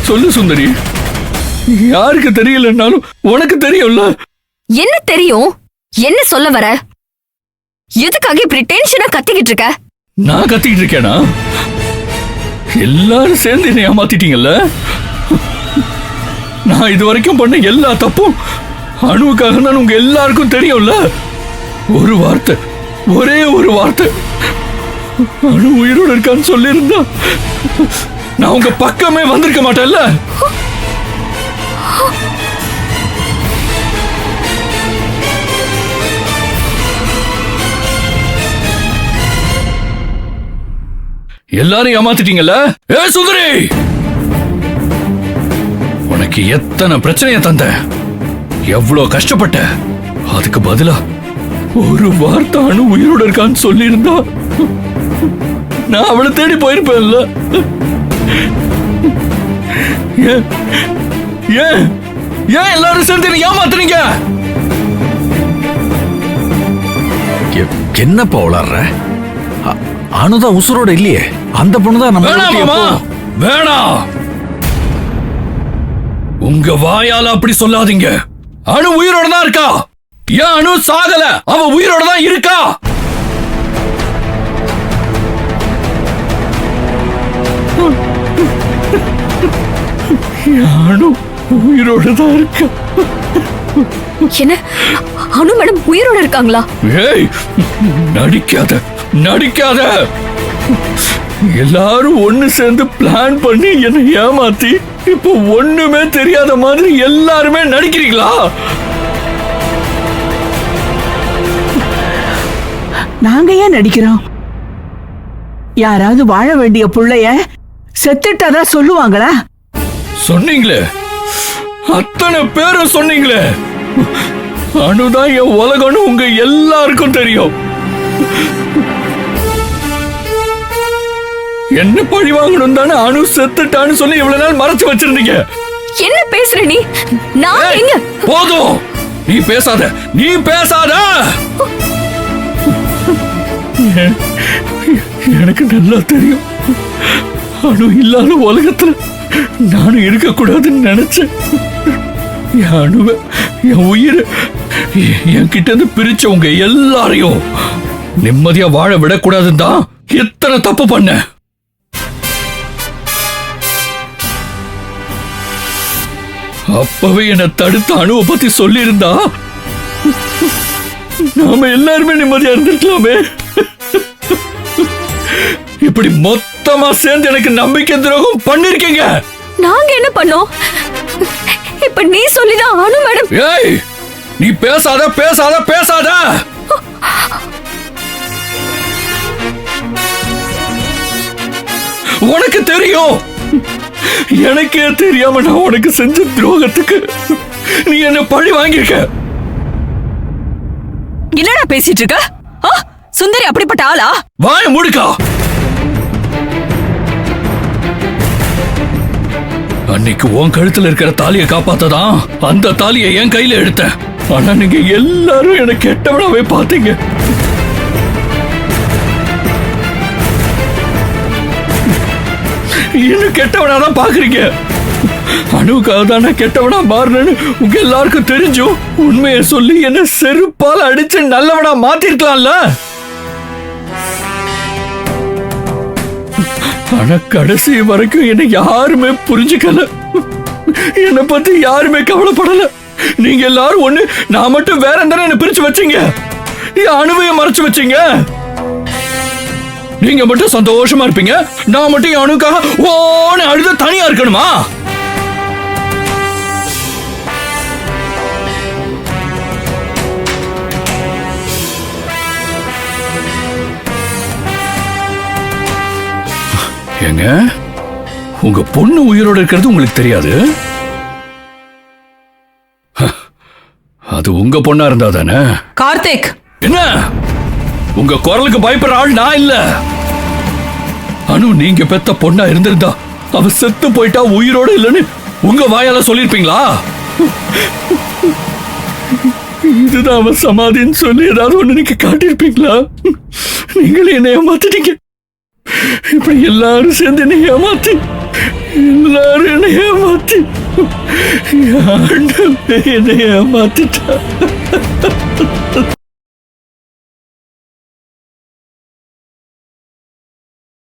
சொல்லு சுந்தரி, யாருக்கு தெரியலன்னாலும் உனக்கு தெரியும்ல. என்ன தெரியும்? என்ன சொல்ல வர? எதுக்காக இப்படி டென்ஷனா கத்திக்கிட்டு இருக்க? நான் கத்திக்கிட்டு இருக்கேனா? எல்லாரும் சேர்ந்து என்னை ஏமாத்திட்டீங்கல்ல. நான் இது வரைக்கும் பண்ண எல்லா தப்பும் அணுவுக்காக தான் உங்க எல்லாருக்கும் தெரியும்ல. ஒரு வார்த்தை, ஒரே ஒரு வார்த்தை, அணு உயிரோடு இருக்கான்னு சொல்லியிருந்தா நான் உங்க பக்கமே வந்திருக்க மாட்டேன்ல. எல்லாரும் ஏமாத்திட்டீங்கல்ல. ஏ சுந்தரி, உனக்கு எத்தனை பிரச்சனைய தந்த, எவ்வளவு கஷ்டப்பட்ட, அதுக்கு பதிலா ஒரு வார்த்தை அணு உயிரோட இருக்கான்னு சொல்லி இருந்தா நான் அவளை தேடி போயிருப்பேன்ல. ஏன் ஏன் எல்லாரும் சேர்ந்து ஏமாத்துறீங்க? என்னப்பா உளர்ற? அணுதான் உசுரோட இல்லையே, அந்த பொண்ணுதான் நம்ம. வேணாம், உங்க வாயால அப்படி சொல்லாதீங்க. அணு உயிரோட தான் இருக்கா. ஏன் அணு சாகல, அவ உயிரோட தான் இருக்கா. அணு உயிரோட தான் இருக்கா. என்ன, அனு மேடம் உயிரோட இருக்காங்களா? ஏய், நடிக்காத நடிக்காத. எல்லாரும் ஒண்ணு சேர்ந்து பிளான் பண்ணி என்னை ஏமாத்தி இப்போ ஒண்ணுமே தெரியாத மாதிரி எல்லாருமே நடிக்கிறீங்களா? நாங்க ஏன் நடிக்கிறோம்? யாராவது வாழ வேண்டிய புள்ளைய செத்துட்டாதான் சொல்லுவாங்களா? சொன்னீங்களே, அத்தனை பேரும் சொன்னீங்களே, அணுதான் என் உலகம்னு உங்க எல்லாருக்கும் தெரியும். என்ன பழி வாங்கணும் தானே அணு செத்துட்டான்னு சொல்லி இவ்வளவு நாள் மறைச்சு வச்சிருந்தீங்க. என்ன பேசுற நீ? நான் எங்க? போதும், நீ பேசாத, நீ பேசாத. எனக்கு நல்லா தெரியும், அணு இல்லாத உலகத்துல நானும் இருக்க கூடாதுன்னு நினைச்சேன். என் அணுவை, என் உயிரை என் கிட்ட இருந்து பிரிச்சவங்க எல்லாரையும் நிம்மதியா வாழ விடக்கூடாதுன்னு தான் எத்தனை தப்பு பண்ண. அப்பவே என்னை தடுத்த அணுவை பத்தி சொல்லி இருந்தா நாம எல்லாருமே நிம்மதியா இருந்திருக்கலாமே. இப்படி மொத்தமா சேர்ந்து எனக்கு நம்பிக்கை துரோகம் பண்ணிருக்கீங்க. நாங்க என்ன பண்ணோம்? இப்ப நீ சொல்லிதான் அனு மேடம். ஏய், நீ பேசாத பேசாத பேசாத. உனக்கு தெரியும், எனக்கே தெரியாம நான் உனக்கு செஞ்ச துரோகத்துக்கு நீ என்ன பழி வாங்கியிருக்க. என்னடா பேசிட்டு இருக்க? சுந்தரி அப்படிப்பட்ட ஆளா? வாய மூடுக்கா. அன்னைக்கு உன் கழுத்துல இருக்கிற தாலியை காப்பாத்ததான் அந்த தாலியை என் கையில எடுத்தேன். ஆனா நீங்க எல்லாரும் எனக்கு கெட்டவனாவே பாத்தீங்க. இன்னும் கெட்டவனாதான் பாக்குறீங்க. அணுவுக்காக தானே கெட்டவனா மாறினு உங்க எல்லாருக்கும் தெரிஞ்சும் உண்மையை சொல்லி என்ன செருப்பால் அடிச்சு நல்லவனா மாத்திருக்கலாம்ல. ஆனா கடைசி வரைக்கும் என்ன யாருமே புரிஞ்சுக்கல, என்னை பத்தி யாருமே கவலைப்படல. நீங்க எல்லாரும் ஒண்ணு, நான் மட்டும் வேற எந்த என்ன பிரிச்சு வச்சீங்க, அணுவையும் மறைச்சு வச்சீங்க. நீங்க மட்டும் சந்தோஷமா இருப்பீங்க, நான் மட்டும் அணுக்காக ஓன்னு அழுத தனியா இருக்கணுமா? ஏங்க, உங்க பொண்ணு உயிரோட இருக்கிறது உங்களுக்கு தெரியாது? அது உங்க பொண்ணா இருந்தா தானே. கார்த்திக், என்ன உங்க குரலுக்கு பயப்படுற ஆள் நான் இல்ல. அனு நீங்க பெத்த பொண்ணா இருந்திருந்தா அவ செத்து போயிட்டா உயிரோட இல்லைன்னு உங்க வாயால சொல்லிருப்பீங்களா? இதுதான் அவ சமாதின்னு சொல்லி ஏதாவது ஒண்ணு நீங்க காட்டியிருப்பீங்களா? நீங்களே என்ன ஏமாத்திட்டீங்க. இப்படி எல்லாரும் சேர்ந்து என்ன ஏமாத்தி எல்லாரும் என்னை ஏமாத்தி, என் ஆண்டவன் என்னை ஏமாத்திட்டா.